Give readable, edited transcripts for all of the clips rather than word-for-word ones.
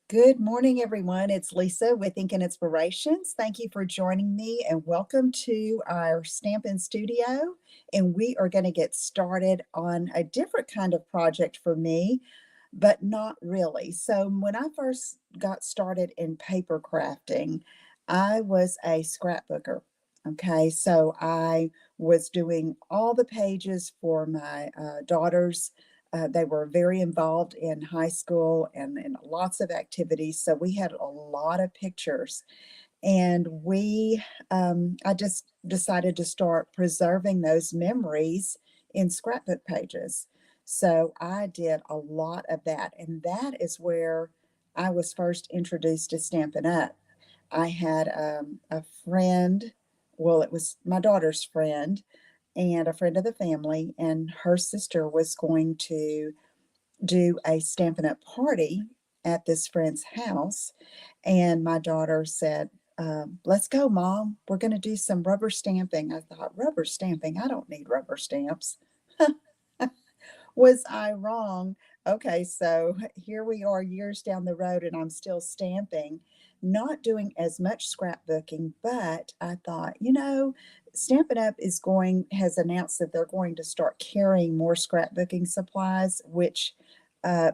Good morning, everyone. It's Lisa with Ink and Inspirations. Thank you for joining me and welcome to our Stampin' Studio. And we are going to get started on a different kind of project for me, but not really. So, when I first got started in paper crafting, I was a scrapbooker. Okay, so I was doing all the pages for my daughters. They were very involved in high school and in lots of activities. So we had a lot of pictures. And I just decided to start preserving those memories in scrapbook pages. So I did a lot of that. And that is where I was first introduced to Stampin' Up. I had a friend, well, it was my daughter's friend and a friend of the family, and her sister was going to do a Stampin' Up! Party at this friend's house. And my daughter said, let's go, Mom. We're going to do some rubber stamping. I thought, rubber stamping? I don't need rubber stamps. Was I wrong? Okay, so here we are years down the road, and I'm still stamping, not doing as much scrapbooking, but I thought, Stampin' Up! Has announced that they're going to start carrying more scrapbooking supplies, which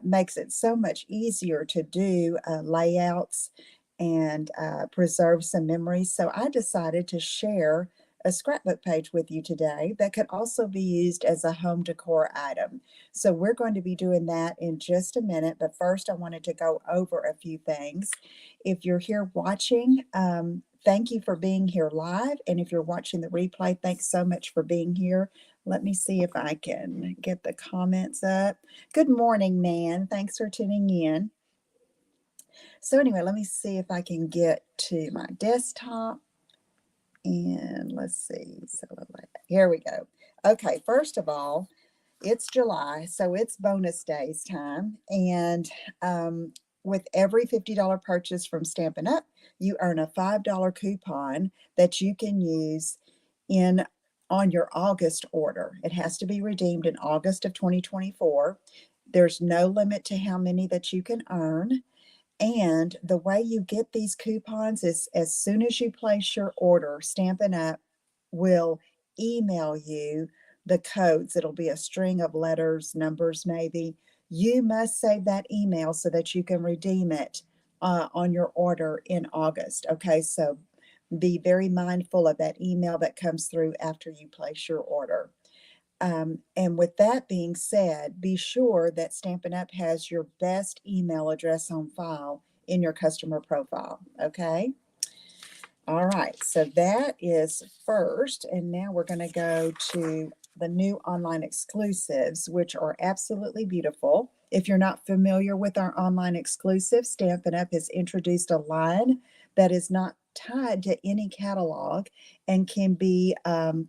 makes it so much easier to do layouts and preserve some memories. So I decided to share a scrapbook page with you today that could also be used as a home decor item. So we're going to be doing that in just a minute, but first I wanted to go over a few things. If you're here watching, thank you for being here live. And if you're watching the replay, thanks so much for being here. Let me see if I can get the comments up. Good morning, Nan. Thanks for tuning in. So anyway, let me see if I can get to my desktop. And let's see. So here we go. Okay, first of all, it's July, so it's bonus days time. And with every $50 purchase from Stampin' Up, you earn a $5 coupon that you can use in on your August order. It has to be redeemed in August of 2024. There's no limit to how many that you can earn. And the way you get these coupons is as soon as you place your order, Stampin' Up! Will email you the codes. It'll be a string of letters, numbers, maybe. You must save that email so that you can redeem it on your order in August. Okay, so be very mindful of that email that comes through after you place your order. And with that being said, be sure that Stampin' Up! Has your best email address on file in your customer profile. Okay. All right. So that is first. And now we're going to go to the new online exclusives, which are absolutely beautiful. If you're not familiar with our online exclusives, Stampin' Up! Has introduced a line that is not tied to any catalog and can be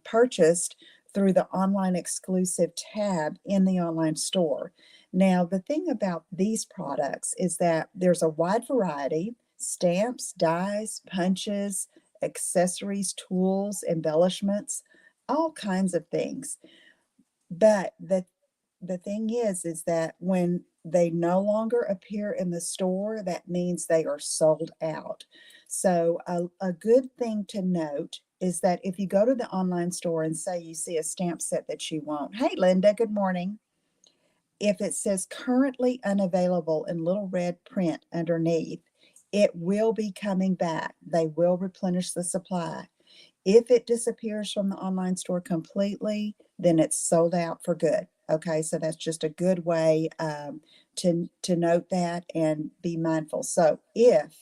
purchased through the online exclusive tab in the online store. Now, the thing about these products is that there's a wide variety: stamps, dies, punches, accessories, tools, embellishments, all kinds of things. But the thing is that when they no longer appear in the store, that means they are sold out. So a good thing to note is that if you go to the online store and say you see a stamp set that you want, hey Linda, good morning. If it says currently unavailable in little red print underneath, it will be coming back. They will replenish the supply. If it disappears from the online store completely, then it's sold out for good. Okay, so that's just a good way to note that and be mindful. So if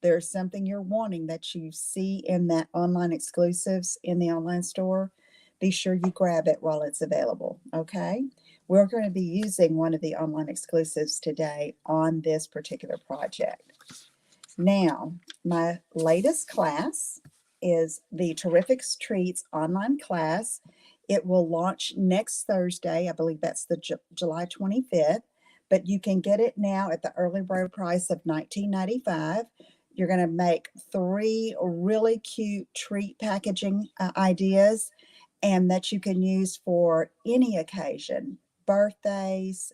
there's something you're wanting that you see in that online exclusives in the online store, be sure you grab it while it's available. Okay, we're going to be using one of the online exclusives today on this particular project. Now, my latest class is the Terrific Treats online class. It will launch next Thursday. I believe that's the July 25th, but you can get it now at the early bird price of $19.95. You're going to make 3 really cute treat packaging ideas and that you can use for any occasion. birthdays,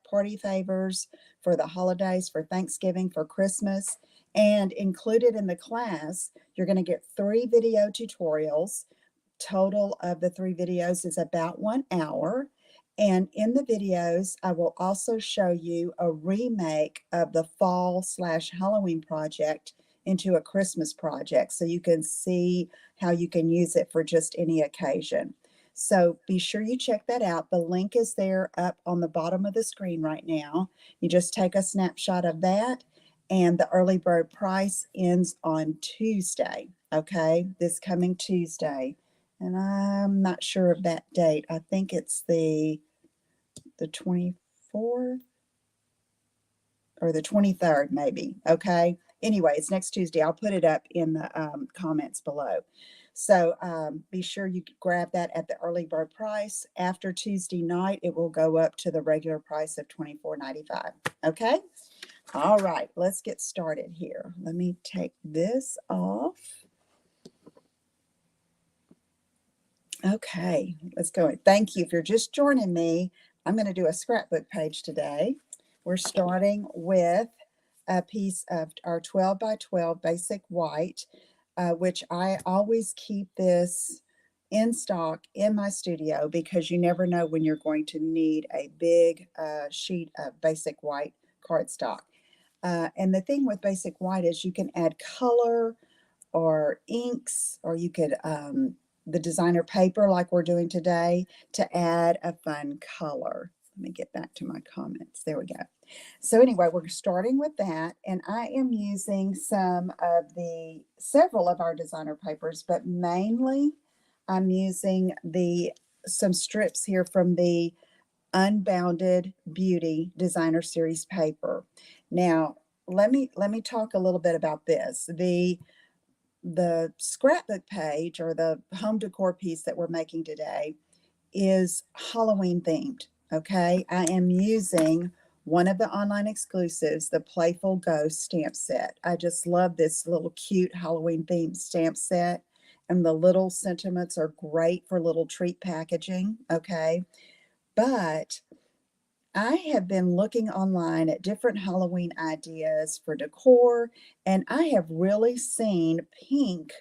party favors, for the holidays, for Thanksgiving, for Christmas. And included in the class, you're going to get 3 video tutorials. Total of the 3 videos is about 1 hour. And in the videos, I will also show you a remake of the fall/Halloween project into a Christmas project, so you can see how you can use it for just any occasion. So be sure you check that out. The link is there up on the bottom of the screen right now. You just take a snapshot of that, and the early bird price ends on Tuesday, okay? This coming Tuesday. And I'm not sure of that date. I think it's the 24th or the 23rd, maybe. Okay. Anyway, it's next Tuesday. I'll put it up in the comments below. So be sure you grab that at the early bird price. After Tuesday night, it will go up to the regular price of $24.95. Okay. All right. Let's get started here. Let me take this off. Okay, let's go. Thank you. If you're just joining me, I'm going to do a scrapbook page today. We're starting with a piece of our 12 by 12 basic white, which I always keep this in stock in my studio because you never know when you're going to need a big sheet of basic white cardstock. And the thing with basic white is you can add color or inks, or you could the designer paper like we're doing today to add a fun color. Let me get back to my comments. There we go. So anyway, we're starting with that, and I am using several of our designer papers, but mainly I'm using some strips here from the Unbounded Beauty Designer Series paper. Now, let me talk a little bit about this. The scrapbook page, or the home decor piece that we're making today, is Halloween themed. Okay, I am using one of the online exclusives, the Playful Ghost stamp set. I just love this little cute Halloween themed stamp set, and the little sentiments are great for little treat packaging. Okay, but I have been looking online at different Halloween ideas for decor, and I have really seen pink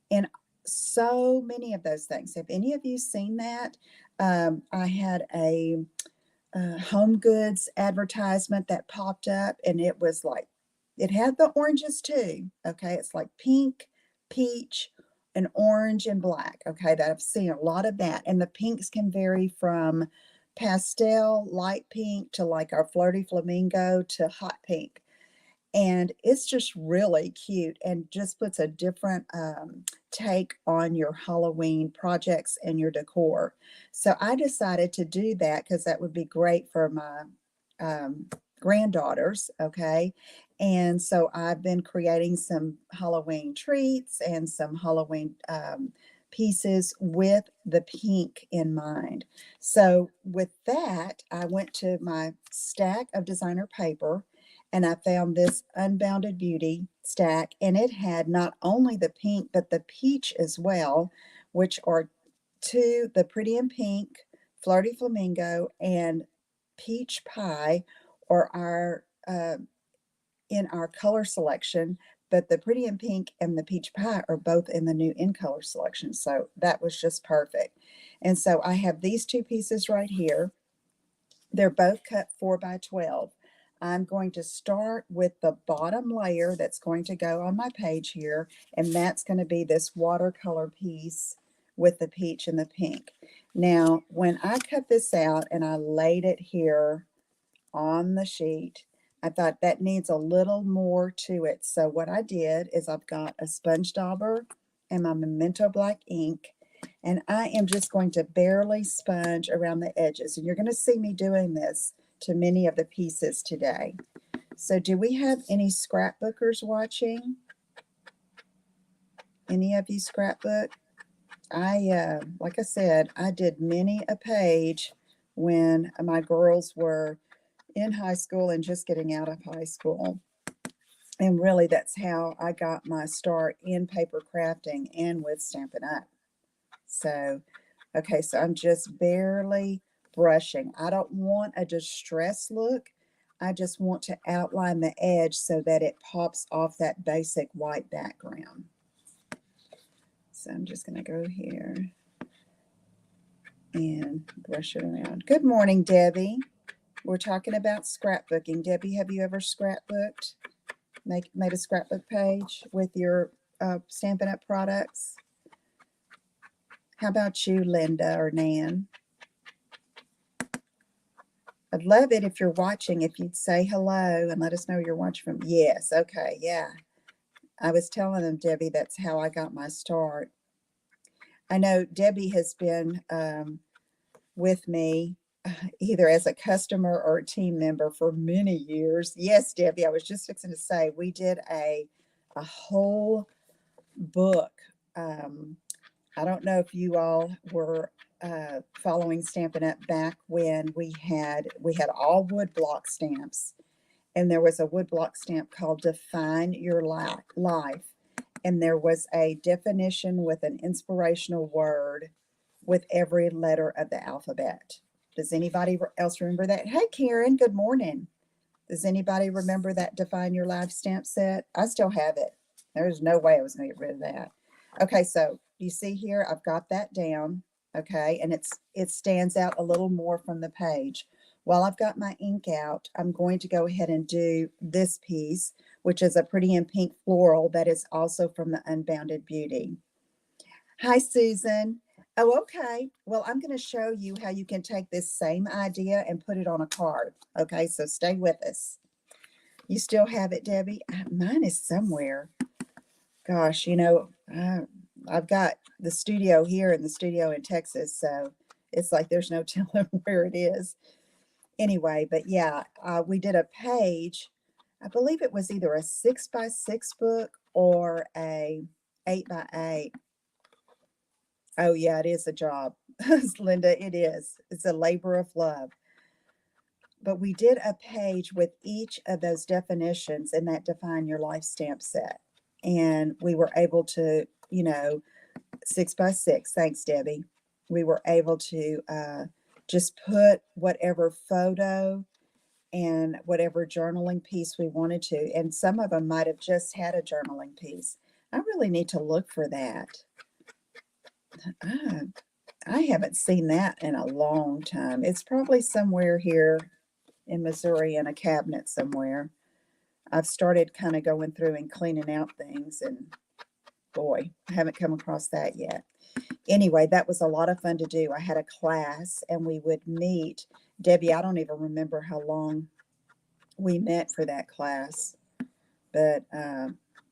in so many of those things. Have any of you seen that? I had a Home Goods advertisement that popped up, and it was like, it had the oranges too. Okay, it's like pink, peach, and orange and black. Okay, that I've seen a lot of that, and the pinks can vary from pastel, light pink, to like our flirty flamingo to hot pink. And it's just really cute and just puts a different take on your Halloween projects and your decor. So I decided to do that because that would be great for my granddaughters. Okay. And so I've been creating some Halloween treats and some Halloween pieces with the pink in mind. So with that, I went to my stack of designer paper, and I found this Unbounded Beauty stack, and it had not only the pink but the peach as well, which are the Pretty in Pink, Flirty Flamingo, and Peach Pie, or our in our color selection. But the Pretty in Pink and the Peach Pie are both in the new in color selection, so that was just perfect. And so I have these 2 pieces right here. They're both cut 4 by 12. I'm going to start with the bottom layer that's going to go on my page here, and that's going to be this watercolor piece with the peach and the pink. Now, when I cut this out and I laid it here on the sheet, I thought that needs a little more to it. So what I did is I've got a sponge dauber and my Memento Black ink, and I am just going to barely sponge around the edges. And you're going to see me doing this to many of the pieces today. So do we have any scrapbookers watching? Any of you scrapbook? Like I said, I did many a page when my girls were in high school and just getting out of high school. And really, that's how I got my start in paper crafting and with Stampin' Up. So, okay, so I'm just barely brushing. I don't want a distressed look. I just want to outline the edge so that it pops off that basic white background. So I'm just going to go here and brush it around. Good morning, Debbie. We're talking about scrapbooking. Debbie, have you ever scrapbooked? Made a scrapbook page with your Stampin' Up! Products? How about you, Linda or Nan? I'd love it if you're watching, if you'd say hello and let us know you're watching from. Yes, okay, yeah. I was telling them, Debbie, that's how I got my start. I know Debbie has been with me either as a customer or a team member for many years. Yes, Debbie, I was just fixing to say we did a whole book. I don't know if you all were following Stampin' Up! Back when we had all wood block stamps, and there was a wood block stamp called Define Your Life, and there was a definition with an inspirational word with every letter of the alphabet. Does anybody else remember that? Hey, Karen, good morning. Does anybody remember that Define Your Life stamp set? I still have it. There's no way I was going to get rid of that. Okay, so you see here, I've got that down. Okay, and it stands out a little more from the page. While I've got my ink out, I'm going to go ahead and do this piece, which is a pretty and pink floral that is also from the Unbounded Beauty. Hi, Susan. Oh, okay. Well, I'm going to show you how you can take this same idea and put it on a card. Okay, so stay with us. You still have it, Debbie? Mine is somewhere. Gosh, I've got the studio here and the studio in Texas, so it's like there's no telling where it is. Anyway, but yeah, we did a page. I believe it was either a 6x6 book or a 8x8. Oh, yeah, it is a job. Linda, it is. It's a labor of love. But we did a page with each of those definitions in that Define Your Life stamp set. And we were able to, 6x6. Thanks, Debbie. We were able to just put whatever photo and whatever journaling piece we wanted to. And some of them might have just had a journaling piece. I really need to look for that. I haven't seen that in a long time. It's probably somewhere here in Missouri in a cabinet somewhere. I've started kind of going through and cleaning out things, and boy, I haven't come across that yet. Anyway, that was a lot of fun to do. I had a class and we would meet. Debbie, I don't even remember how long we met for that class, but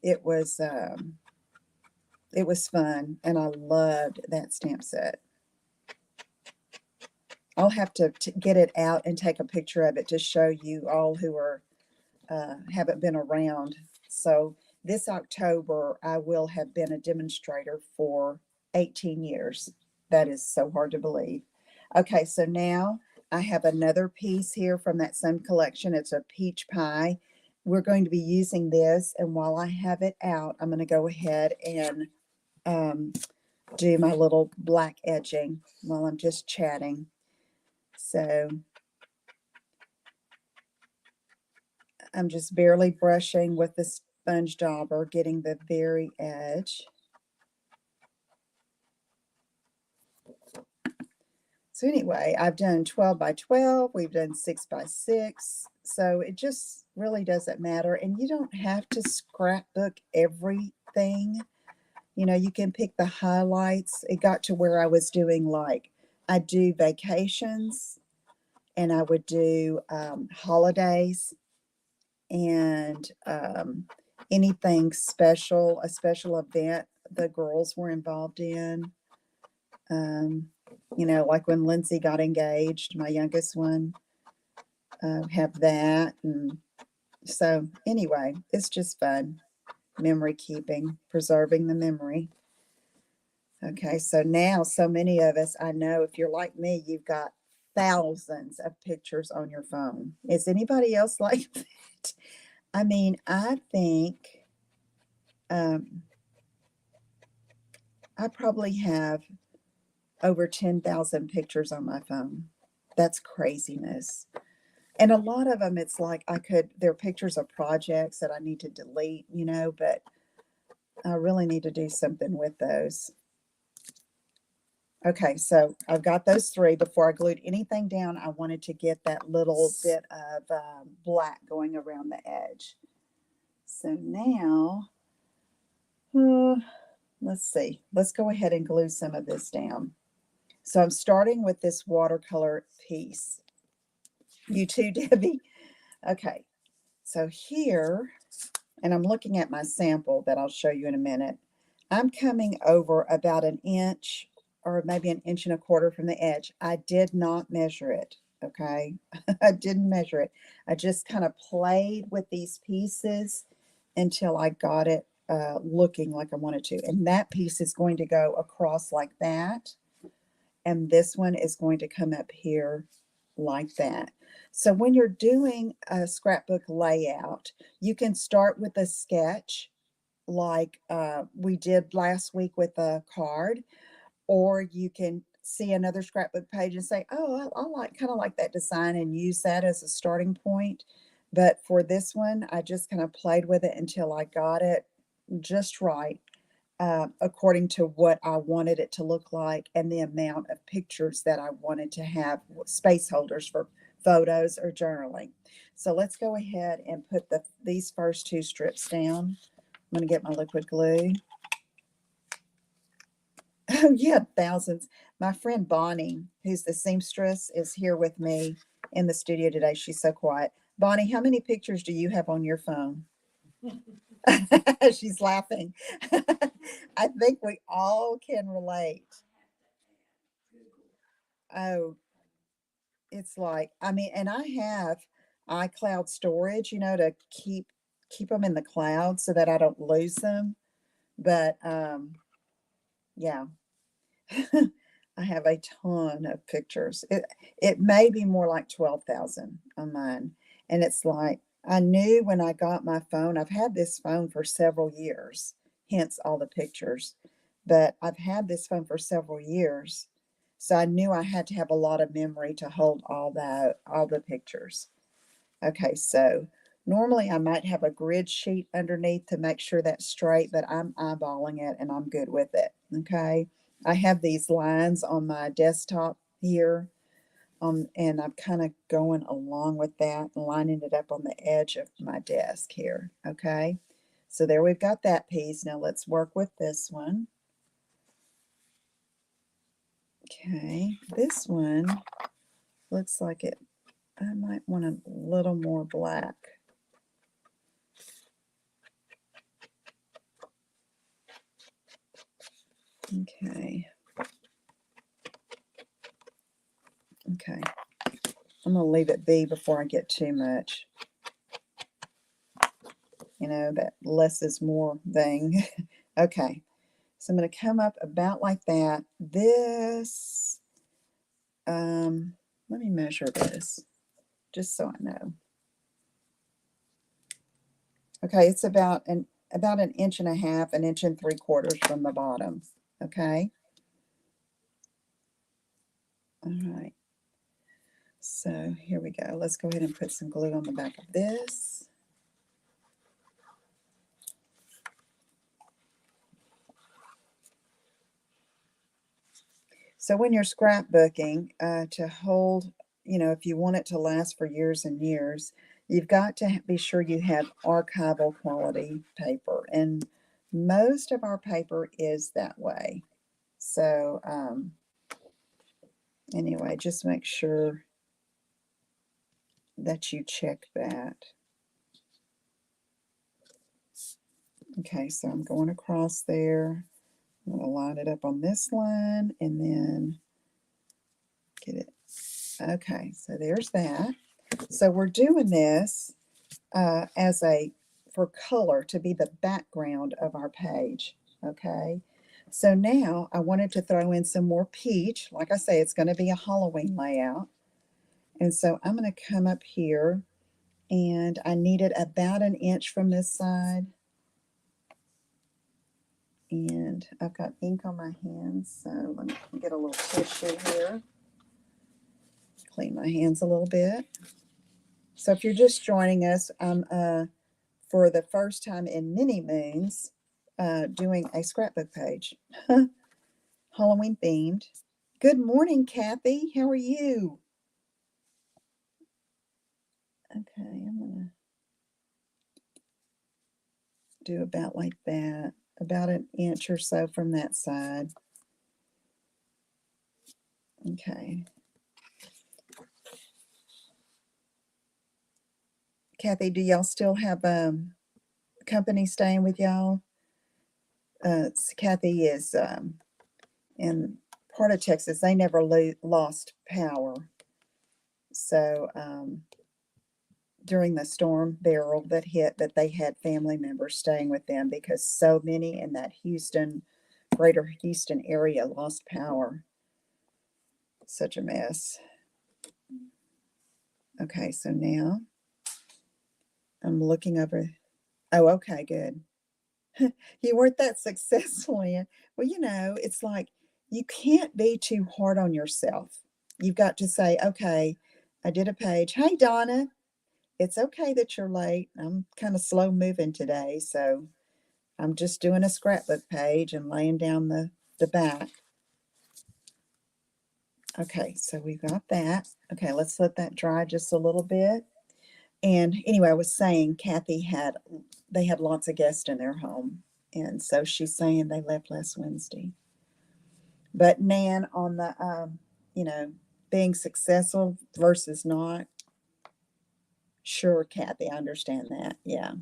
it was fun, and I loved that stamp set. I'll have to get it out and take a picture of it to show you all who are haven't been around. So this October, I will have been a demonstrator for 18 years. That is so hard to believe. Okay, so now I have another piece here from that same collection. It's a peach pie. We're going to be using this, and while I have it out, I'm going to go ahead and do my little black edging while I'm just chatting. So I'm just barely brushing with the sponge dauber, getting the very edge. So anyway, I've done 12 by 12, we've done 6 by 6, so it just really doesn't matter. And you don't have to scrapbook everything. You can pick the highlights. It got to where I was doing I do vacations, and I would do holidays, and anything special, a special event the girls were involved in. Like when Lindsay got engaged, my youngest one, have that. And so anyway, it's just fun. Memory keeping, preserving the memory. Okay, so now so many of us, I know if you're like me, you've got thousands of pictures on your phone. Is anybody else like that? I mean, I think I probably have over 10,000 pictures on my phone. That's craziness. And a lot of them, it's like they're pictures of projects that I need to delete, but I really need to do something with those. Okay, so I've got those three. Before I glued anything down, I wanted to get that little bit of black going around the edge. So now, let's see. Let's go ahead and glue some of this down. So I'm starting with this watercolor piece. You too, Debbie? Okay, so here, and I'm looking at my sample that I'll show you in a minute. I'm coming over about an inch or maybe an inch and a quarter from the edge. I did not measure it, okay? I didn't measure it. I just kind of played with these pieces until I got it looking like I wanted to. And that piece is going to go across like that. And this one is going to come up here like that. So when you're doing a scrapbook layout, you can start with a sketch like we did last week with a card, or you can see another scrapbook page and say, oh, I like kind of like that design, and use that as a starting point. But for this one, I just kind of played with it until I got it just right, according to what I wanted it to look like and the amount of pictures that I wanted to have, space holders for photos or journaling. So let's go ahead and put these first two strips down. I'm going to get my liquid glue. Oh, yeah, thousands. My friend Bonnie, who's the seamstress, is here with me in the studio today. She's so quiet. Bonnie, how many pictures do you have on your phone? She's laughing. I think we all can relate. Oh, it's like, I mean, and I have iCloud storage, to keep them in the cloud so that I don't lose them. But yeah. I have a ton of pictures. It may be more like 12,000 on mine. And it's like, I knew when I got my phone, I've had this phone for several years, hence all the pictures. But I've had this phone for several years. So I knew I had to have a lot of memory to hold all the pictures. Okay, so normally I might have a grid sheet underneath to make sure that's straight, but I'm eyeballing it and I'm good with it. Okay, I have these lines on my desktop here, and I'm kind of going along with that and lining it up on the edge of my desk here. Okay, so there we've got that piece. Now let's work with this one. Okay, this one looks like I might want a little more black. Okay. Okay. I'm going to leave it be before I get too much. That less is more thing. Okay. So I'm going to come up about like that. This, let me measure this just so I know. Okay. It's about an inch and a half, an inch and 3/4 from the bottom. Okay. All right. So here we go. Let's go ahead and put some glue on the back of this. So when you're scrapbooking, to hold, if you want it to last for years and years, you've got to be sure you have archival quality paper. And most of our paper is that way. So anyway, just make sure that you check that. Okay, so I'm going across there. I'm going to line it up on this line and then get it. Okay, so there's that. So we're doing this for color to be the background of our page. Okay, so now I wanted to throw in some more peach. Like I say, it's going to be a Halloween layout. And so I'm going to come up here, and I needed about an inch from this side. And I've got ink on my hands, so let me get a little tissue here. clean my hands a little bit. So if you're just joining us, I'm for the first time in many moons doing a scrapbook page, Halloween themed. Good morning, Kathy. How are you? Okay, I'm gonna do about like that, about an inch or so from that side. Okay. Kathy, do y'all still have company staying with y'all? Kathy is in part of Texas. They never lost power. So during the storm barrel that hit, that they had family members staying with them because so many in that greater Houston area lost power. Such a mess. Okay, so now I'm looking over. Oh, okay, good. You weren't that successful in. Well, it's like you can't be too hard on yourself. You've got to say, okay, I did a page. Hey, Donna, it's okay that you're late. I'm kind of slow moving today, so I'm just doing a scrapbook page and laying down the back. Okay, so we've got that. Okay, let's let that dry just a little bit. And anyway, I was saying they had lots of guests in their home. And so she's saying they left last Wednesday. But Nan, on the, being successful versus not, sure, Kathy, I understand that. Yeah.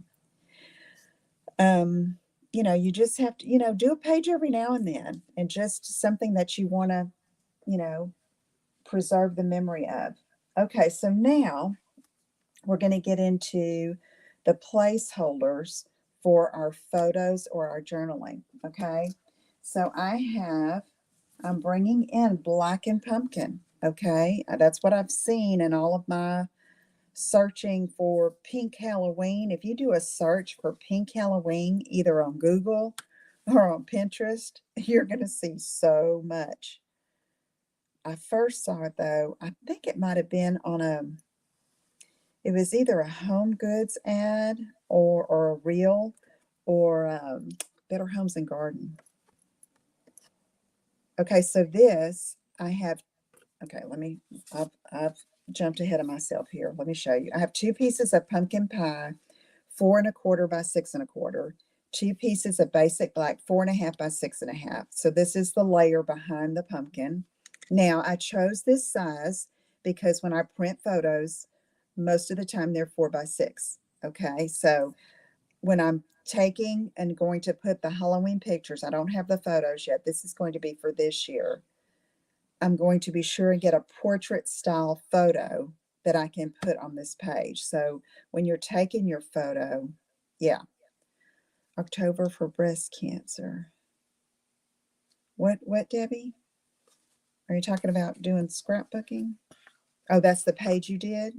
You just have to, do a page every now and then and just something that you want to, you know, preserve the memory of. Okay, so now we're going to get into the placeholders for our photos or our journaling. Okay, so I'm bringing in black and pumpkin. Okay, that's what I've seen in all of my searching for pink Halloween. If you do a search for pink Halloween, either on Google or on Pinterest, you're going to see so much. I first saw it though, I think it might have been it was either a Home Goods ad or a reel or Better Homes and Garden. Okay, so this I have. Okay, I've jumped ahead of myself here. Let me show you. I have 2 pieces of pumpkin pie, 4 1/4 by 6 1/4. 2 pieces of basic black, 4 1/2 by 6 1/2. So this is the layer behind the pumpkin. Now I chose this size because when I print photos, most of the time they're 4 by 6. Okay, so when I'm taking and going to put the Halloween pictures, I don't have the photos yet. This is going to be for this year. I'm going to be sure and get a portrait style photo that I can put on this page. So when you're taking your photo, yeah, October for breast cancer. What, Debbie? Are you talking about doing scrapbooking? Oh, that's the page you did?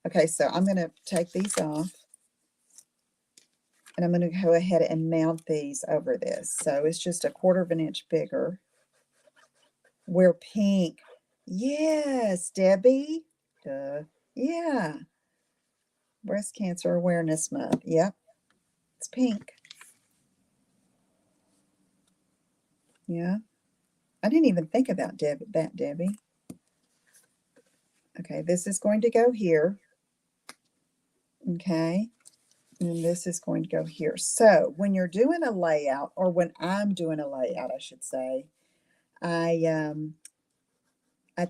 Okay, so I'm going to take these off and I'm going to go ahead and mount these over this. So it's just 1/4 of an inch bigger. We're pink. Yes, Debbie. Duh. Yeah. Breast Cancer Awareness Month. Yep. It's pink. Yeah. I didn't even think about that, Debbie. Okay, this is going to go here. Okay. And this is going to go here. So when you're doing a layout, or when I'm doing a layout, I should say, I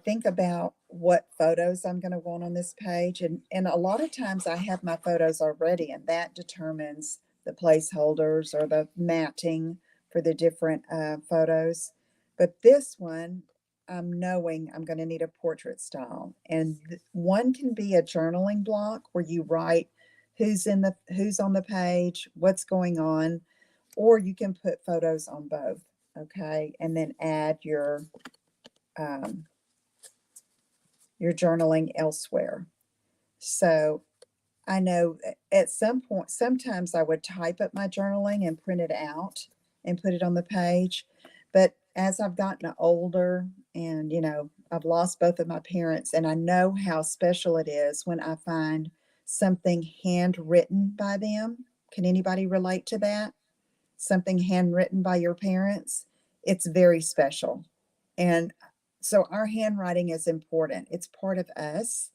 think about what photos I'm going to want on this page. And a lot of times I have my photos already, and that determines the placeholders or the matting for the different photos. But this one, I'm knowing I'm going to need a portrait style. And one can be a journaling block where you write who's on the page, what's going on, or you can put photos on both. Okay. And then add um, your journaling elsewhere. So I know at some point, sometimes I would type up my journaling and print it out and put it on the page. But as I've gotten older, And, you know, I've lost both of my parents, and I know how special it is when I find something handwritten by them. Can anybody relate to that? Something handwritten by your parents? It's very special. And so our handwriting is important, it's part of us.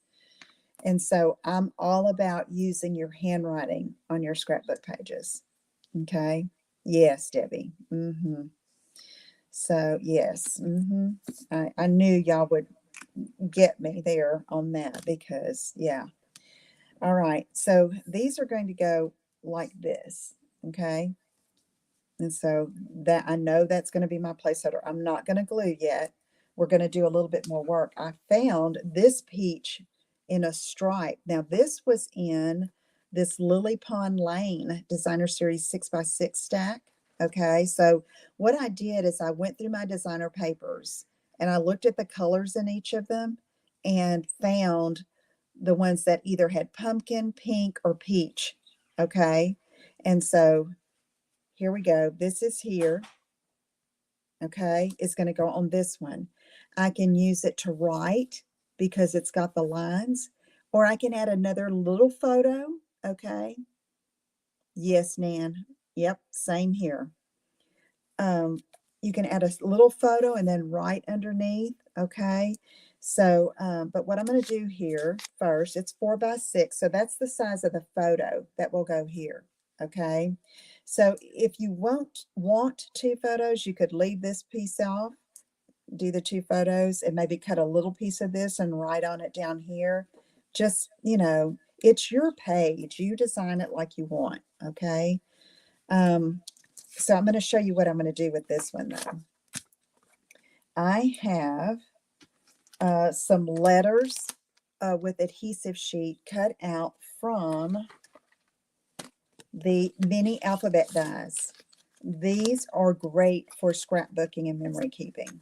And so I'm all about using your handwriting on your scrapbook pages. Okay. Yes, Debbie. So, yes. I knew y'all would get me there on that because, yeah. All right. So these are going to go like this. Okay. And so that I know that's going to be my placeholder. I'm not going to glue yet. We're going to do a little bit more work. I found this peach in a stripe. Now, this was in this Lily Pond Lane Designer Series 6x6 stack. Okay, so what I did is I went through my designer papers and I looked at the colors in each of them and found the ones that either had pumpkin, pink, or peach. Okay, and so here we go. This is here. Okay, it's going to go on this one. I can use it to write because it's got the lines, or I can add another little photo. Okay. Yes, Nan. Yep, same here. Um, you can add a little photo and then write underneath. Okay. So, but what I'm going to do here first, it's 4x6. So that's the size of the photo that will go here. Okay. So if you want two photos, you could leave this piece off, do the two photos, and maybe cut a little piece of this and write on it down here. Just, you know, it's your page. You design it like you want. Okay. So I'm going to show you what I'm going to do with this one though. I have some letters with adhesive sheet cut out from the mini alphabet dies. These are great for scrapbooking and memory keeping.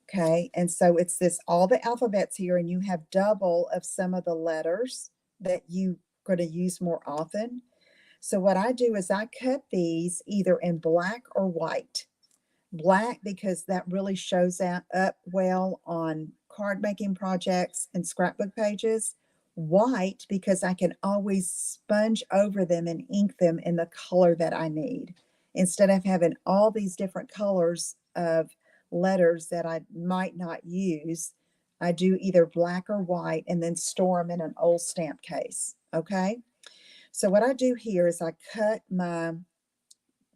Okay, and so it's this all the alphabets here, and you have double of some of the letters that you going to use more often. So what I do is I cut these either in black or white. Black because that really shows up well on card making projects and scrapbook pages. White because I can always sponge over them and ink them in the color that I need. Instead of having all these different colors of letters that I might not use, I do either black or white and then store them in an old stamp case. Okay. So what I do here is I cut my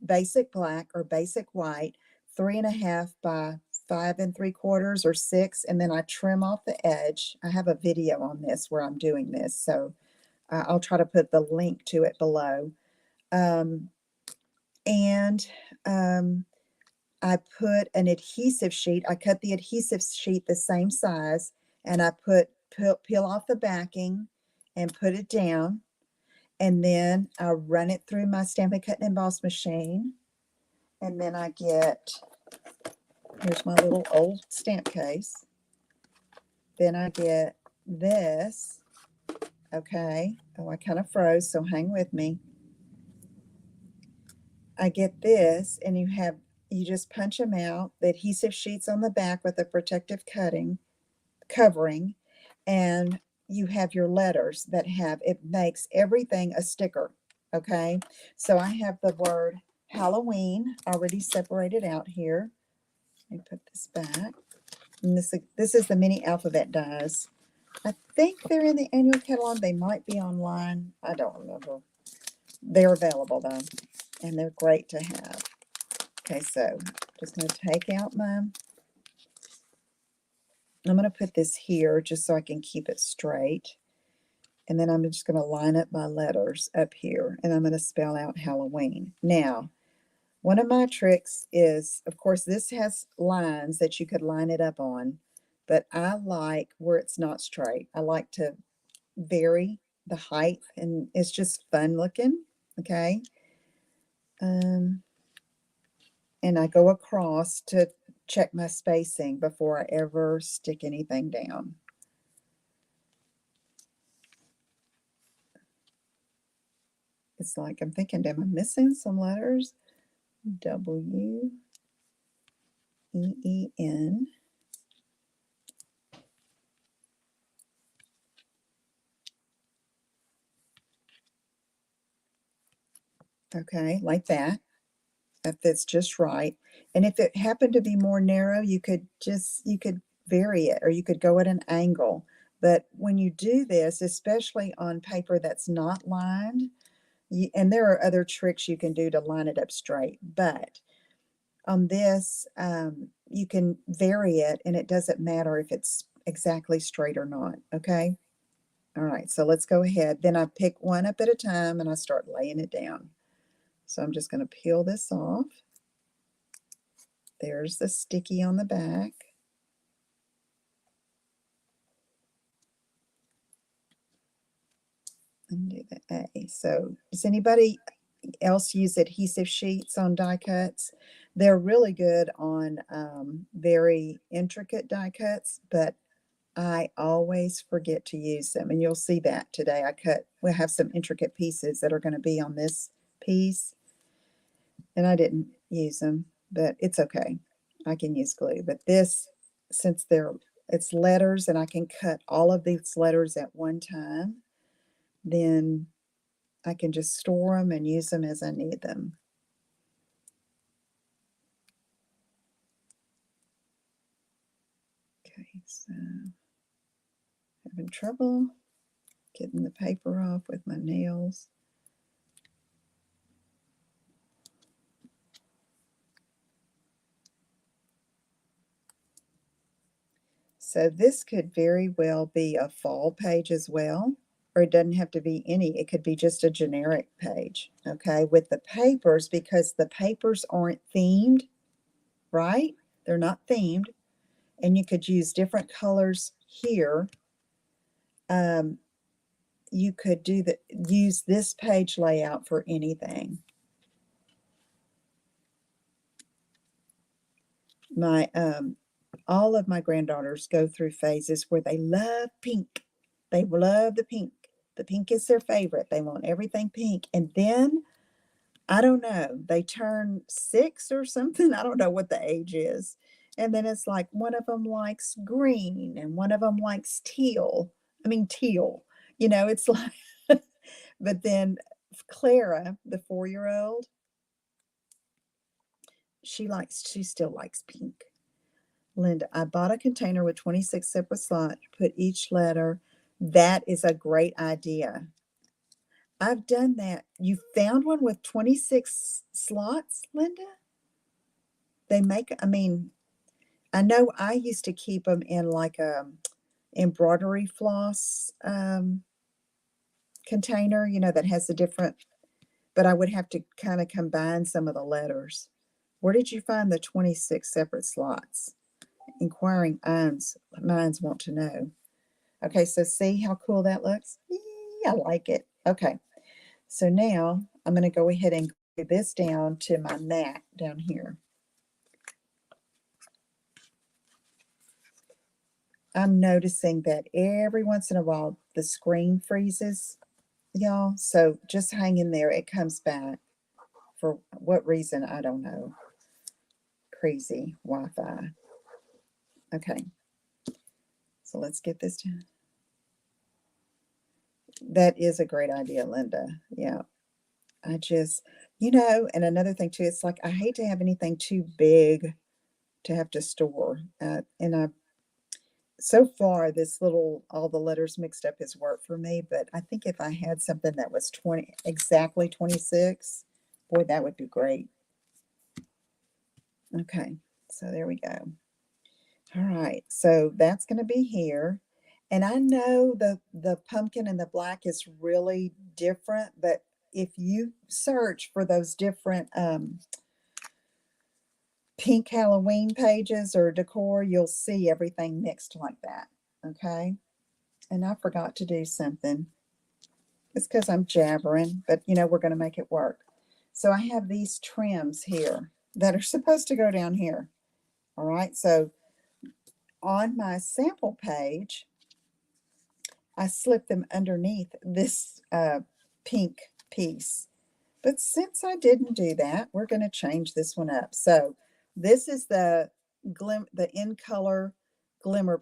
basic black or basic white 3.5 by 5 3/4 or 6, and then I trim off the edge. I have a video on this where I'm doing this, so I'll try to put the link to it below. Um, and I put an adhesive sheet. I cut the adhesive sheet the same size, and I peel off the backing and put it down, and then I run it through my Stampin' Cut and Emboss machine, and then I get, here's my little old stamp case. Then I get this. Okay. Oh, I kind of froze, so hang with me. I get this, and you just punch them out. The adhesive sheets on the back with a protective covering, and you have your letters that it makes everything a sticker. Okay. So I have the word Halloween already separated out here. Let me put this back. And this is the mini alphabet dies. I think they're in the annual catalog. They might be online. I don't remember. They're available though, and they're great to have. Okay, so just going to take out I'm going to put this here just so I can keep it straight. And then I'm just going to line up my letters up here, and I'm going to spell out Halloween. Now, one of my tricks is, of course, this has lines that you could line it up on, but I like where it's not straight. I like to vary the height, and it's just fun looking. Okay. And I go across to check my spacing before I ever stick anything down. It's like I'm thinking, am I missing some letters? W-E-E-N. Okay, like that. That fits just right. And if it happened to be more narrow, you could vary it or you could go at an angle. But when you do this, especially on paper that's not lined, and there are other tricks you can do to line it up straight, but on this, you can vary it and it doesn't matter if it's exactly straight or not. Okay. All right. So let's go ahead. Then I pick one up at a time and I start laying it down. So I'm just going to peel this off. There's the sticky on the back. And do the A. So does anybody else use adhesive sheets on die cuts? They're really good on very intricate die cuts, but I always forget to use them. And you'll see that today. We'll have some intricate pieces that are going to be on this piece. And I didn't use them, but it's okay. I can use glue. But this, since it's letters and I can cut all of these letters at one time, then I can just store them and use them as I need them. Okay, so having trouble getting the paper off with my nails. So this could very well be a fall page as well, or it doesn't have to be any. It could be just a generic page, okay, with the papers, because the papers aren't themed, right? They're not themed, and you could use different colors here. You could use this page layout for anything. My all of my granddaughters go through phases where they love pink. They love the pink. The pink is their favorite. They want everything pink. And then, I don't know, they turn 6 or something. I don't know what the age is. And then it's like one of them likes green and one of them likes teal. I mean, teal. It's like, but then Clara, the 4-year-old, she still likes pink. Linda, I bought a container with 26 separate slots, put each letter. That is a great idea. I've done that. You found one with 26 slots, Linda? I know I used to keep them in like a embroidery floss container, that has the different, but I would have to kind of combine some of the letters. Where did you find the 26 separate slots? Inquiring minds want to know. Okay, so see how cool that looks? I like it. Okay, so now I'm going to go ahead and glue this down to my mat down here. I'm noticing that every once in a while the screen freezes, y'all. So just hang in there. It comes back. For what reason, I don't know. Crazy Wi-Fi. Okay, so let's get this down. That is a great idea, Linda. Yeah. I just, and another thing too, it's like I hate to have anything too big to have to store. So far, all the letters mixed up has worked for me, but I think if I had something that was exactly 26, boy, that would be great. Okay, so there we go. All right, so that's going to be here. And I know the pumpkin and the black is really different, but if you search for those different pink Halloween pages or decor, you'll see everything mixed like that. Okay. And I forgot to do something. It's because I'm jabbering, but we're going to make it work. So I have these trims here that are supposed to go down here. All right. So on my sample page, I slipped them underneath this pink piece. But since I didn't do that, we're going to change this one up. So this is the in color glimmer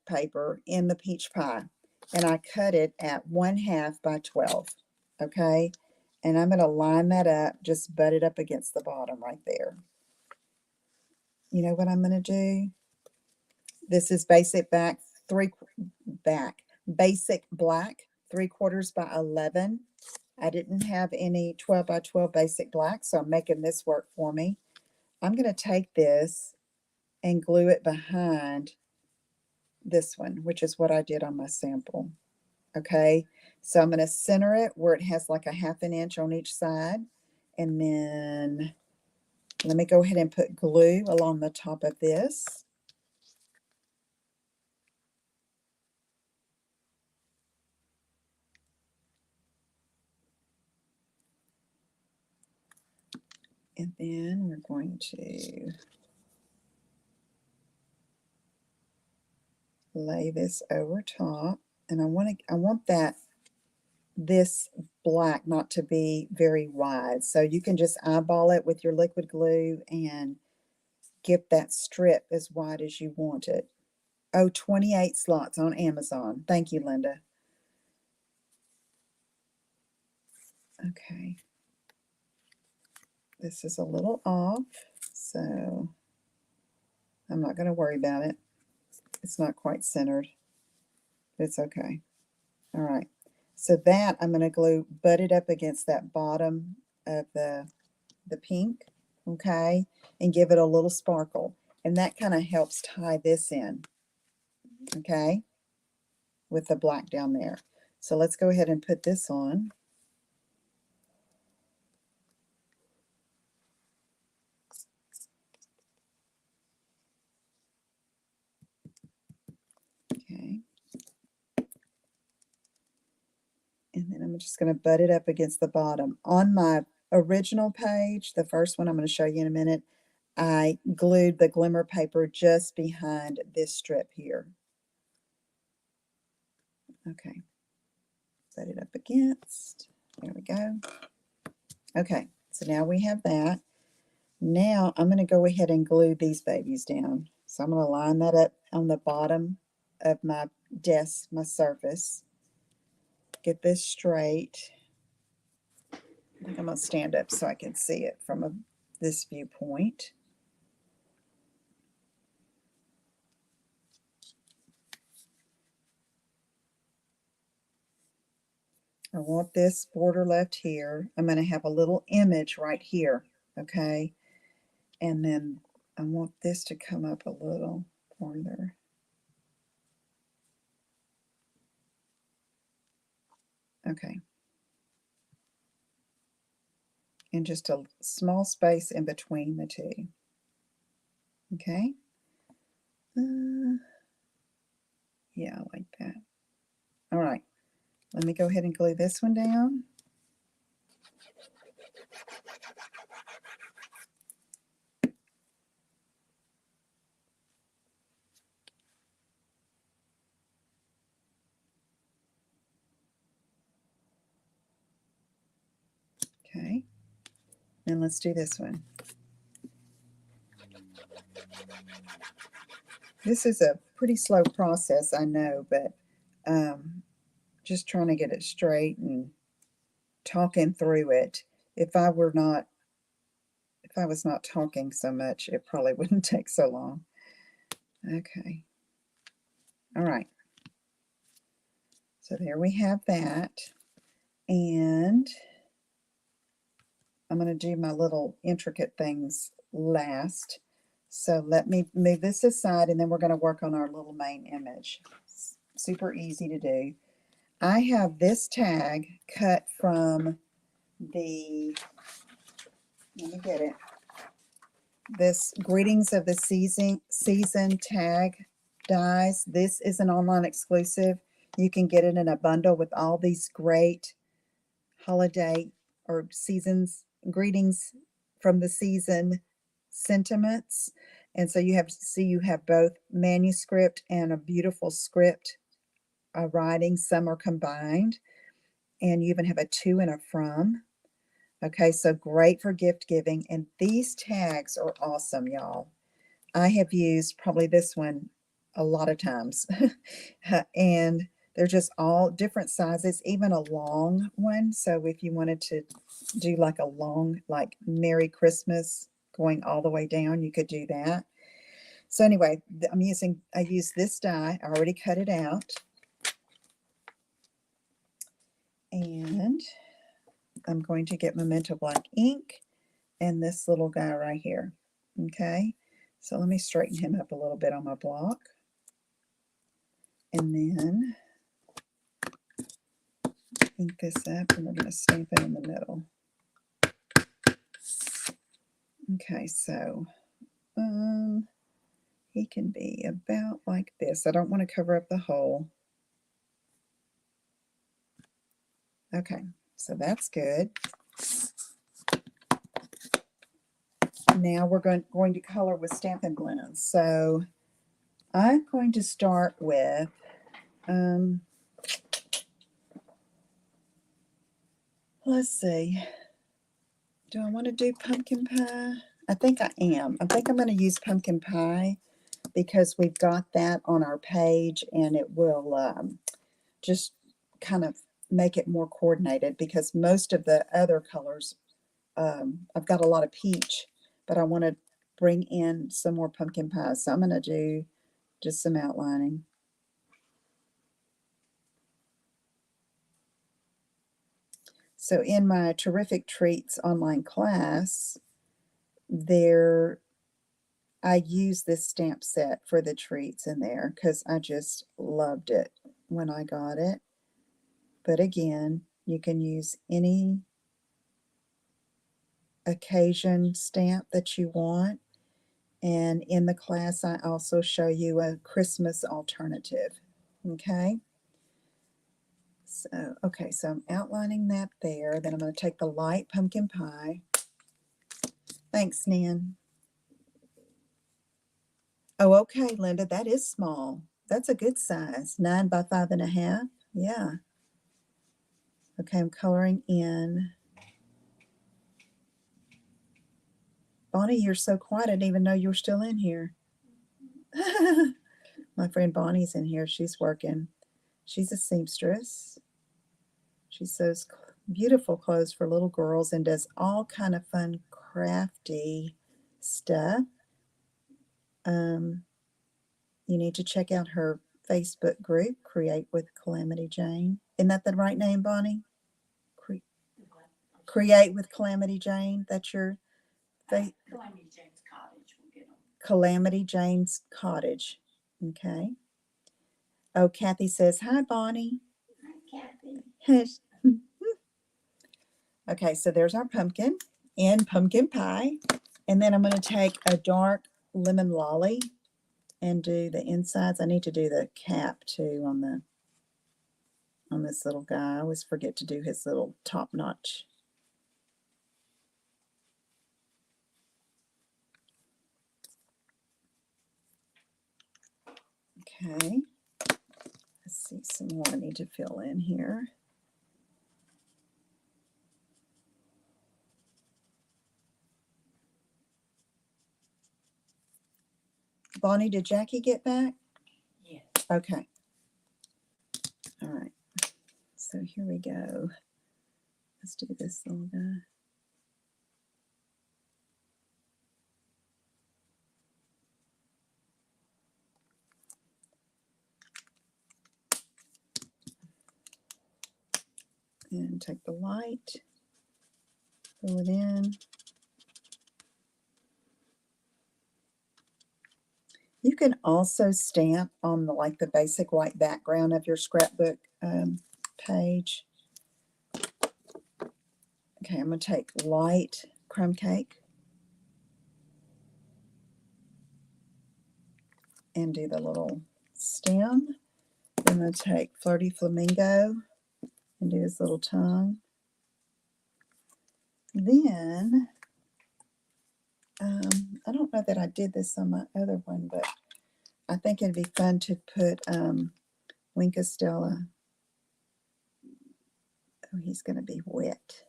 paper in the peach pie. And I cut it at 1/2 by 12. Okay. And I'm going to line that up, just butt it up against the bottom right there. You know what I'm going to do? This is basic back, basic black, 3/4 by 11. I didn't have any 12 by 12 basic black, so I'm making this work for me. I'm going to take this and glue it behind this one, which is what I did on my sample. Okay, so I'm going to center it where it has like a 1/2 inch on each side. And then let me go ahead and put glue along the top of this. And then we're going to lay this over top. And I want this black not to be very wide. So you can just eyeball it with your liquid glue and get that strip as wide as you want it. Oh, 28 slots on Amazon. Thank you, Linda. Okay. This is a little off, so I'm not going to worry about it. It's not quite centered. It's okay. All right. So that I'm going to glue, butt it up against that bottom of the pink, okay, and give it a little sparkle. And that kind of helps tie this in, okay, with the black down there. So let's go ahead and put this on. Okay. And then I'm just going to butt it up against the bottom. On my original page, the first one I'm going to show you in a minute, I glued the glimmer paper just behind this strip here. Okay. Set it up against. There we go. Okay, so now we have that. Now I'm going to go ahead and glue these babies down. So I'm going to line that up on the bottom of my desk, my surface. Get this straight. I think I'm going to stand up so I can see it from this viewpoint. I want this border left here. I'm going to have a little image right here, okay? And then I want this to come up a little farther. Okay. And just a small space in between the two. Okay. Yeah, I like that. All right. Let me go ahead and glue this one down. Okay. And let's do this one. This is a pretty slow process, I know, but just trying to get it straight and talking through it. If I was not talking so much, it probably wouldn't take so long. Okay. All right. So there we have that. And I'm going to do my little intricate things last. So let me move this aside, and then we're going to work on our little main image. Super easy to do. I have this tag cut from the, let me get it, this Greetings of the Season tag dies. This is an online exclusive. You can get it in a bundle with all these great holiday or seasons greetings from the season sentiments. And so you have both manuscript and a beautiful script writing. Some are combined, and you even have a to and a from. Okay, so great for gift giving. And these tags are awesome, y'all. I have used probably this one a lot of times. And They're just all different sizes, even a long one. So if you wanted to do like a long, like Merry Christmas going all the way down, you could do that. So anyway, I use this die. I already cut it out. And I'm going to get Memento Black ink and this little guy right here. Okay, so let me straighten him up a little bit on my block. And then ink this up, and we're going to stamp it in the middle. Okay, so he can be about like this. I don't want to cover up the hole. Okay, so that's good. Now we're going to color with Stampin' Blends. So I'm going to start with let's see. Do I want to do pumpkin pie? I think I am. I think I'm going to use pumpkin pie because we've got that on our page, and it will just kind of make it more coordinated, because most of the other colors, I've got a lot of peach, but I want to bring in some more pumpkin pie. So I'm going to do just some outlining. So in my Terrific Treats online class, I use this stamp set for the treats in there because I just loved it when I got it. But again, you can use any occasion stamp that you want. And in the class, I also show you a Christmas alternative. Okay. So, okay, so I'm outlining that there. Then I'm going to take the light pumpkin pie. Thanks, Nan. Oh, okay, Linda, that is small. That's a good size. 9 by 5.5. Yeah. Okay, I'm coloring in. Bonnie, you're so quiet. I didn't even know you were still in here. My friend Bonnie's in here. She's working. She's a seamstress. She sews beautiful clothes for little girls and does all kind of fun, crafty stuff. You need to check out her Facebook group, Create with Calamity Jane. Isn't that the right name, Bonnie? Create with Calamity Jane. That's your Calamity Jane's Cottage. We'll get them. Calamity Jane's Cottage. Okay. Oh, Kathy says, hi, Bonnie. Hi, Kathy. Okay, so there's our pumpkin and pumpkin pie. And then I'm going to take a dark lemon lolly and do the insides. I need to do the cap too on this little guy. I always forget to do his little top notch. Okay. Let's see, some more I need to fill in here. Bonnie, did Jackie get back? Yes. Okay. All right. So here we go. Let's do this little guy. And take the light, fill it in. You can also stamp on the basic white background of your scrapbook page. Okay, I'm going to take light crumb cake and do the little stem. I'm going to take Flirty Flamingo and do his little tongue. Then, I don't know that I did this on my other one, but I think it'd be fun to put Wink Stella. Oh, he's going to be wet.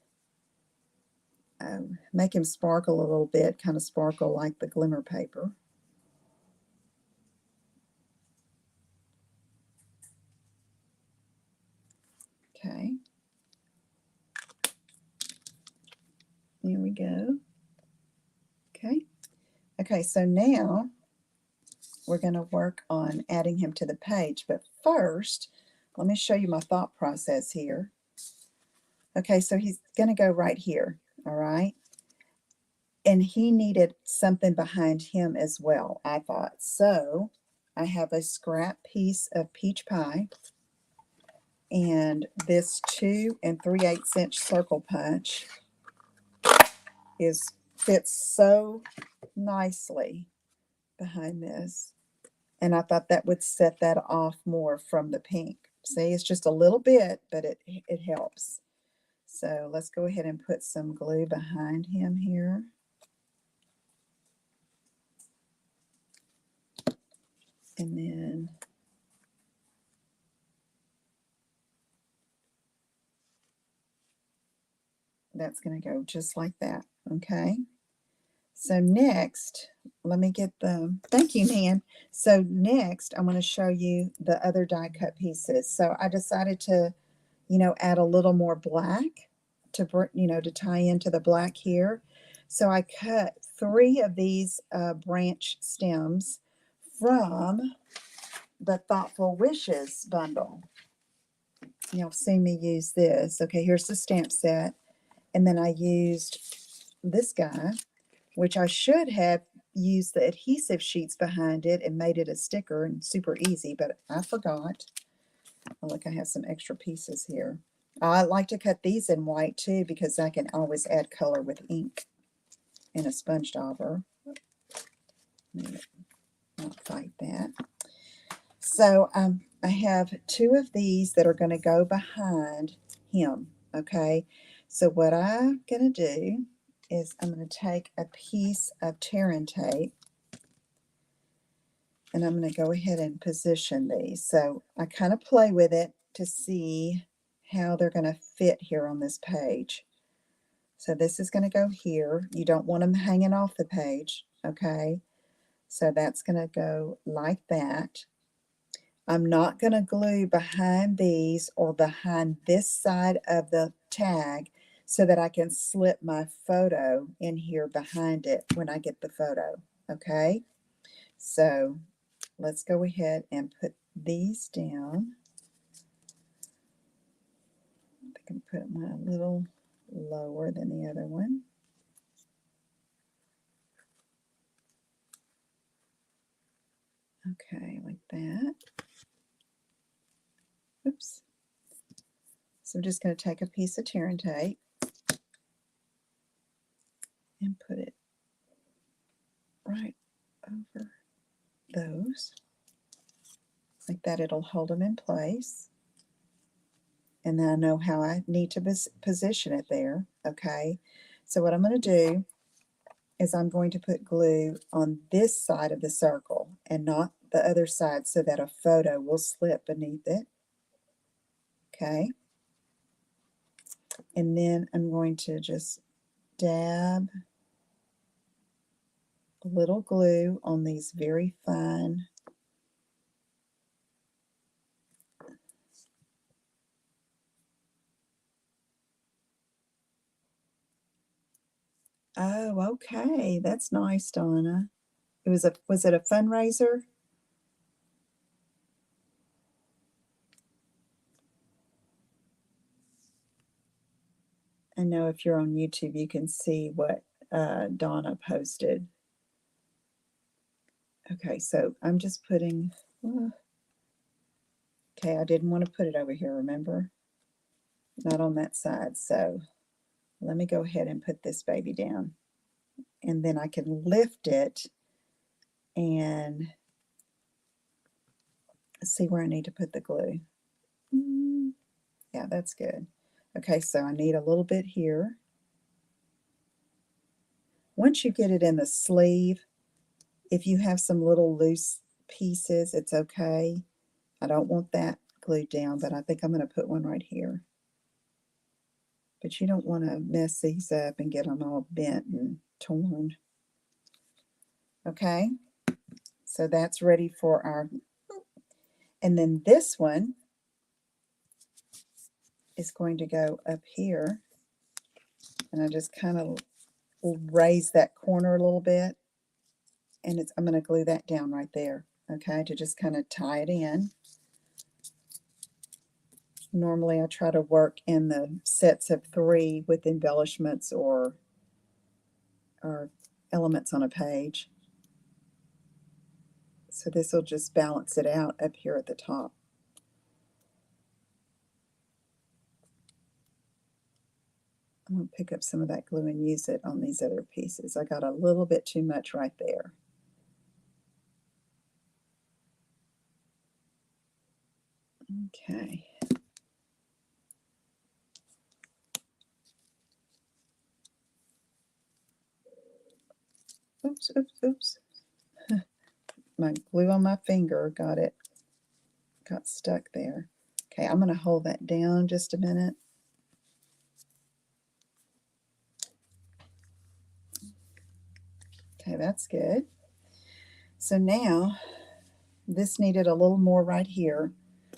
Make him sparkle a little bit, kind of sparkle like the glimmer paper. Okay. There we go. Okay. Okay, so now we're going to work on adding him to the page. But first, let me show you my thought process here. Okay, so he's going to go right here, all right? And he needed something behind him as well, I thought. So I have a scrap piece of peach pie, and this 2 3/8 inch circle punch fits so nicely behind this. And I thought that would set that off more from the pink. See, it's just a little bit, but it helps. So let's go ahead and put some glue behind him here. And then that's going to go just like that. Okay. So next, let me get thank you, Nan. So next, I'm going to show you the other die cut pieces. So I decided to, add a little more black to, to tie into the black here. So I cut 3 of these branch stems from the Thoughtful Wishes bundle. You'll see me use this. Okay, here's the stamp set. And then I used this guy, which I should have used the adhesive sheets behind it and made it a sticker and super easy, but I forgot. Oh, look, I have some extra pieces here. I like to cut these in white too because I can always add color with ink in a sponge dauber. Not fight that. So I have 2 of these that are going to go behind him. Okay, so what I'm going to do is I'm going to take a piece of tear-in tape and I'm going to go ahead and position these. So I kind of play with it to see how they're going to fit here on this page. So this is going to go here. You don't want them hanging off the page, okay? So that's going to go like that. I'm not going to glue behind these or behind this side of the tag so that I can slip my photo in here behind it when I get the photo, okay? So let's go ahead and put these down. I can put mine a little lower than the other one. Okay, like that. Oops. So I'm just going to take a piece of tear-in tape and put it right over those. Like that, it'll hold them in place. And then I know how I need to position it there, okay? So what I'm going to do is I'm going to put glue on this side of the circle and not the other side so that a photo will slip beneath it, okay? And then I'm going to just dab a little glue on these very fine Oh, okay. That's nice, Donna. Was it a fundraiser? I know if you're on YouTube, you can see what Donna posted. Okay, so I'm just putting, okay, I didn't want to put it over here, remember? Not on that side. So let me go ahead and put this baby down. And then I can lift it and see where I need to put the glue. Yeah, that's good. Okay, so I need a little bit here. Once you get it in the sleeve, if you have some little loose pieces, it's okay. I don't want that glued down, but I think I'm going to put one right here. But you don't want to mess these up and get them all bent and torn. Okay, so that's ready for our, and then this one is going to go up here, and I just kind of raise that corner a little bit, and I'm going to glue that down right there, okay, to just kind of tie it in. Normally I try to work in the sets of 3 with embellishments or elements on a page. So this will just balance it out up here at the top. I'm going to pick up some of that glue and use it on these other pieces. I got a little bit too much right there. Okay. Oops, oops, oops. My glue on my finger got stuck there. Okay, I'm going to hold that down just a minute. Okay, that's good. So now this needed a little more right here.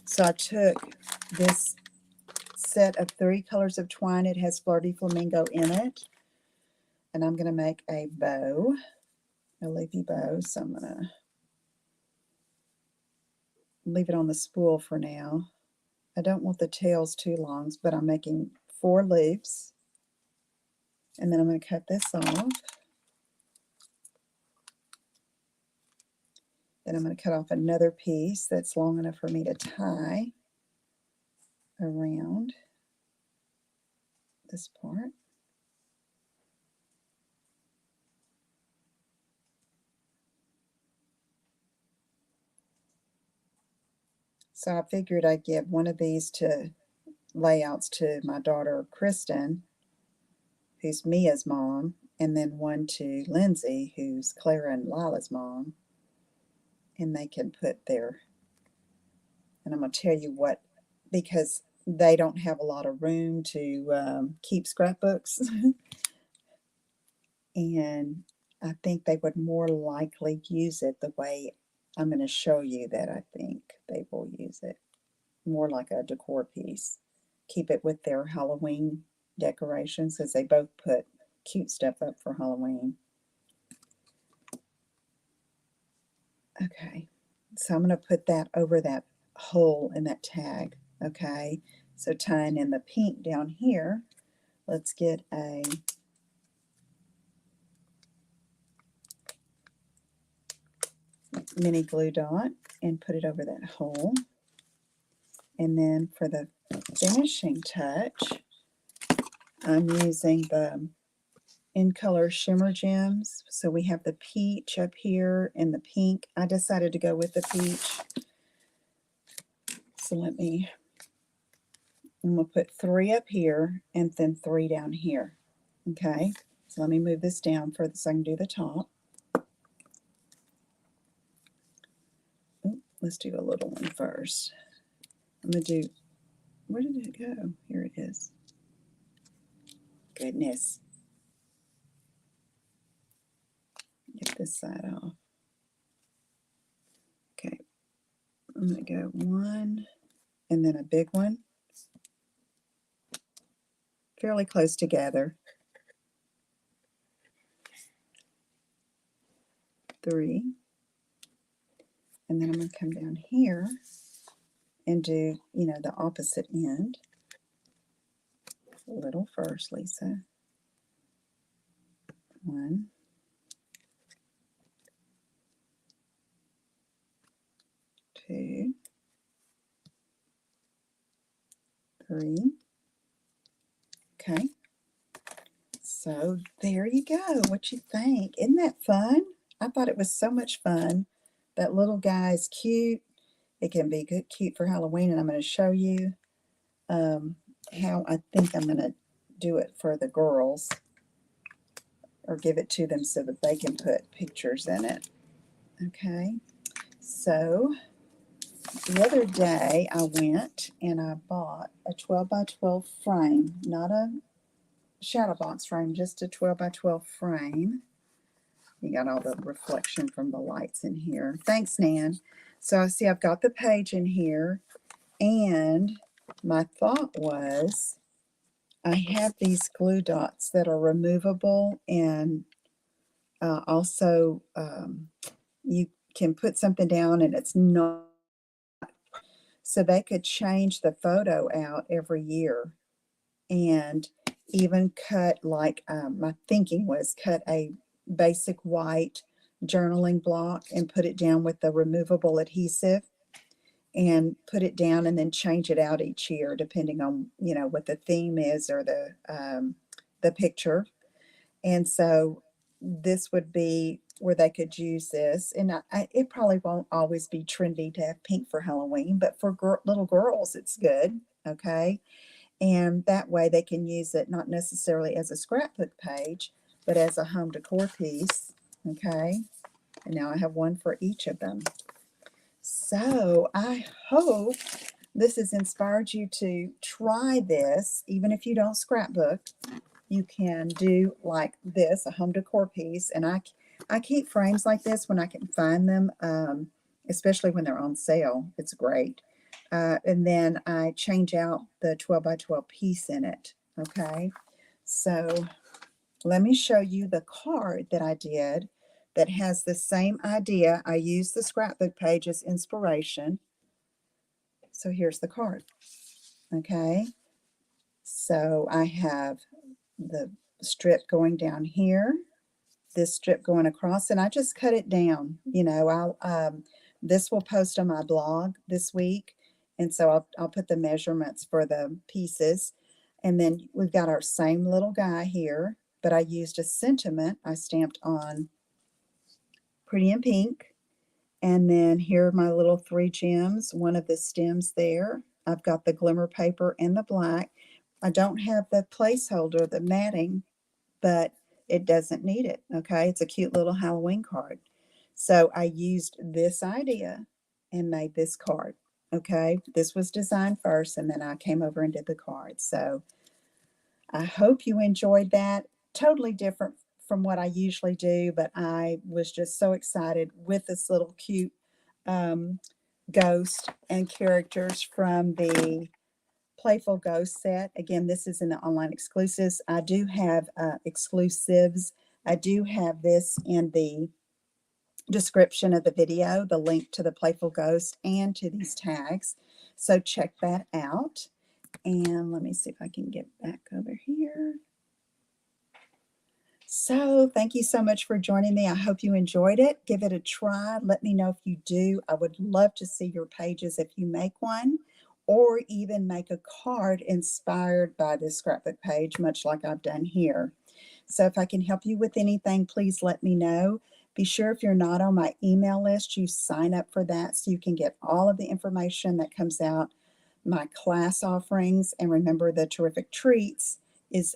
So I took this set of 3 colors of twine. It has Flirty Flamingo in it. And I'm going to make a bow, a leafy bow. So I'm going to leave it on the spool for now. I don't want the tails too long, but I'm making 4 loops. And then I'm going to cut this off. Then I'm going to cut off another piece that's long enough for me to tie around this part. So I figured I'd give one of these layouts to my daughter Kristen, who's Mia's mom, and then one to Lindsay, who's Clara and Lila's mom. And they can put their, and I'm going to tell you what, because they don't have a lot of room to keep scrapbooks. And I think they would more likely use it the way I'm going to show you that I think they will use it. More like a decor piece. Keep it with their Halloween decorations, because they both put cute stuff up for Halloween. Okay, so I'm going to put that over that hole in that tag. Okay, so tying in the pink down here, let's get a mini glue dot and put it over that hole. And then for the finishing touch, I'm using the In Color Shimmer Gems. So we have the peach up here and the pink. I decided to go with the peach. So I'm going to put 3 up here and then 3 down here. Okay, so let me move this down further so I can do the top. Ooh, let's do a little one first. I'm going to do, where did it go? Here it is. Goodness. Get this side off. Okay, I'm going to go 1 and then a big one. Fairly close together. 3. And then I'm going to come down here and do, the opposite end. A little first, Lisa. 1. 2. 3. Okay. So there you go. What you think? Isn't that fun? I thought it was so much fun. That little guy is cute. It can be good, cute for Halloween, and I'm going to show you how I think I'm going to do it for the girls, or give it to them so that they can put pictures in it. Okay, so the other day I went and I bought a 12 by 12 frame, not a shadow box frame, just a 12 by 12 frame. You got all the reflection from the lights in here. Thanks, Nan. So I see I've got the page in here, and my thought was I have these glue dots that are removable, and also you can put something down and it's not, so they could change the photo out every year, and even cut, like, my thinking was cut a basic white journaling block and put it down with the removable adhesive and put it down and then change it out each year depending on, what the theme is, or the picture. And so this would be where they could use this. And it probably won't always be trendy to have pink for Halloween, but for little girls, it's good. Okay. And that way they can use it not necessarily as a scrapbook page, but as a home decor piece. Okay. And now I have one for each of them. So I hope this has inspired you to try this. Even if you don't scrapbook, you can do like this, a home decor piece. And I keep frames like this when I can find them, especially when they're on sale. It's great. And then I change out the 12 by 12 piece in it. Okay. So let me show you the card that I did that has the same idea. I used the scrapbook page as inspiration. So here's the card. Okay. So I have the strip going down here, this strip going across, and I just cut it down. This will post on my blog this week, and so I'll put the measurements for the pieces. And then we've got our same little guy here, but I used a sentiment I stamped on Pretty in Pink. And then here are my little 3 gems, one of the stems there. I've got the glimmer paper and the black. I don't have the placeholder, the matting, but it doesn't need it. Okay, it's a cute little Halloween card. So I used this idea and made this card. Okay, this was designed first, and then I came over and did the card. So I hope you enjoyed that. Totally different from what I usually do, but I was just so excited with this little cute um, ghost and characters from the Playful Ghost set. Again, this is in the online exclusives. I do have exclusives. I do have this in the description of the video, the link to the Playful Ghost and to these tags. So check that out. And let me see if I can get back over here. So thank you so much for joining me. I hope you enjoyed it. Give it a try. Let me know if you do. I would love to see your pages if you make one, or even make a card inspired by this scrapbook page, much like I've done here. So if I can help you with anything, please let me know. Be sure, if you're not on my email list, you sign up for that so you can get all of the information that comes out, my class offerings. And remember, the Terrific Treats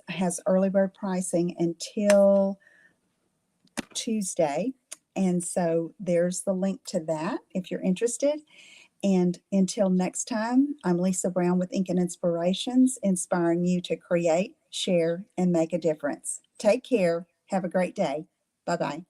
has early bird pricing until Tuesday. And so there's the link to that if you're interested. And until next time, I'm Lisa Brown with Ink and Inspirations, inspiring you to create, share, and make a difference. Take care. Have a great day. Bye-bye.